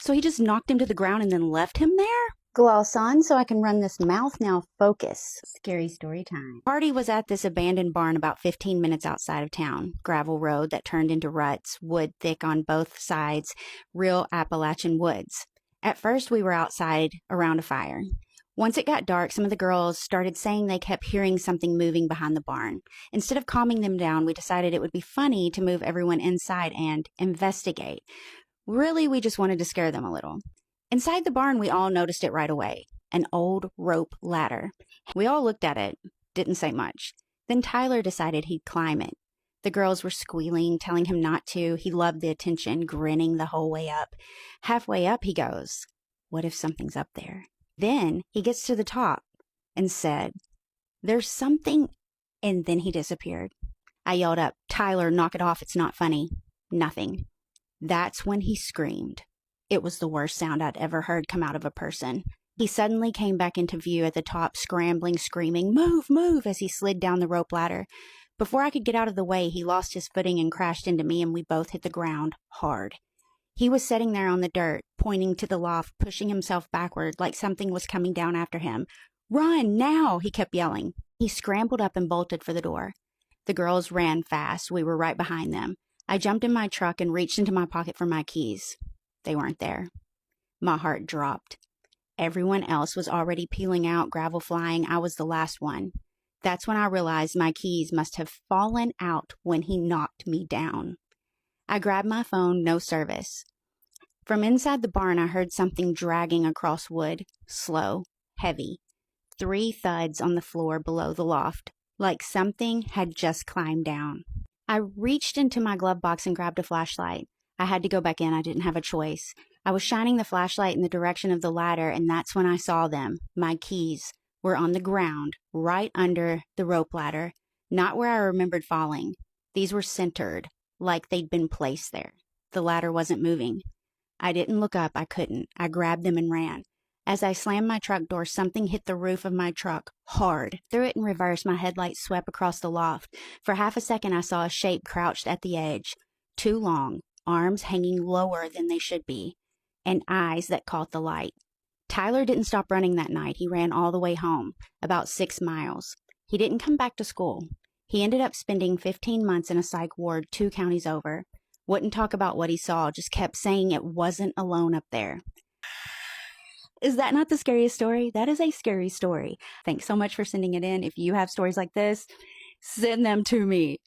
So he just knocked him to the ground and then left him there? Gloss on so I can run this mouth now. Focus. Scary story time. Party was at this abandoned barn about 15 minutes outside of town. Gravel road that turned into ruts, wood thick on both sides, real Appalachian woods. At first we were outside around a fire. Once it got dark, some of the girls started saying they kept hearing something moving behind the barn. Instead of calming them down, we decided it would be funny to move everyone inside and investigate. Really, we just wanted to scare them a little. Inside the barn, we all noticed it right away. An old rope ladder. We all looked at it, didn't say much. Then Tyler decided he'd climb it. The girls were squealing, telling him not to. He loved the attention, grinning the whole way up. Halfway up, he goes, "What if something's up there?" Then he gets to the top and said, "There's something," and then he disappeared. I yelled up, "Tyler, knock it off. It's not funny." Nothing. That's when he screamed. It was the worst sound I'd ever heard come out of a person. He suddenly came back into view at the top, scrambling, screaming, "Move, move," as he slid down the rope ladder. Before I could get out of the way, he lost his footing and crashed into me, and we both hit the ground hard. He was sitting there on the dirt, pointing to the loft, pushing himself backward like something was coming down after him. "Run, now!" he kept yelling. He scrambled up and bolted for the door. The girls ran fast. We were right behind them. I jumped in my truck and reached into my pocket for my keys. They weren't there. My heart dropped. Everyone else was already peeling out, gravel flying. I was the last one. That's when I realized my keys must have fallen out when he knocked me down. I grabbed my phone, no service. From inside the barn, I heard something dragging across wood, slow, heavy. 3 thuds on the floor below the loft, like something had just climbed down. I reached into my glove box and grabbed a flashlight. I had to go back in. I didn't have a choice. I was shining the flashlight in the direction of the ladder, and that's when I saw them. My keys were on the ground, right under the rope ladder, not where I remembered falling. These were centered, like they'd been placed there. The ladder wasn't moving. I didn't look up. I couldn't. I grabbed them and ran. As I slammed my truck door, something hit the roof of my truck hard. Threw it in reverse. My headlights swept across the loft. For half a second, I saw a shape crouched at the edge, too long, arms hanging lower than they should be, and eyes that caught the light. Tyler didn't stop running that night. He ran all the way home, about 6 miles. He didn't come back to school. He ended up spending 15 months in a psych ward 2 counties over. Wouldn't talk about what he saw, just kept saying it wasn't alone up there. Is that not the scariest story? That is a scary story. Thanks so much for sending it in. If you have stories like this, send them to me.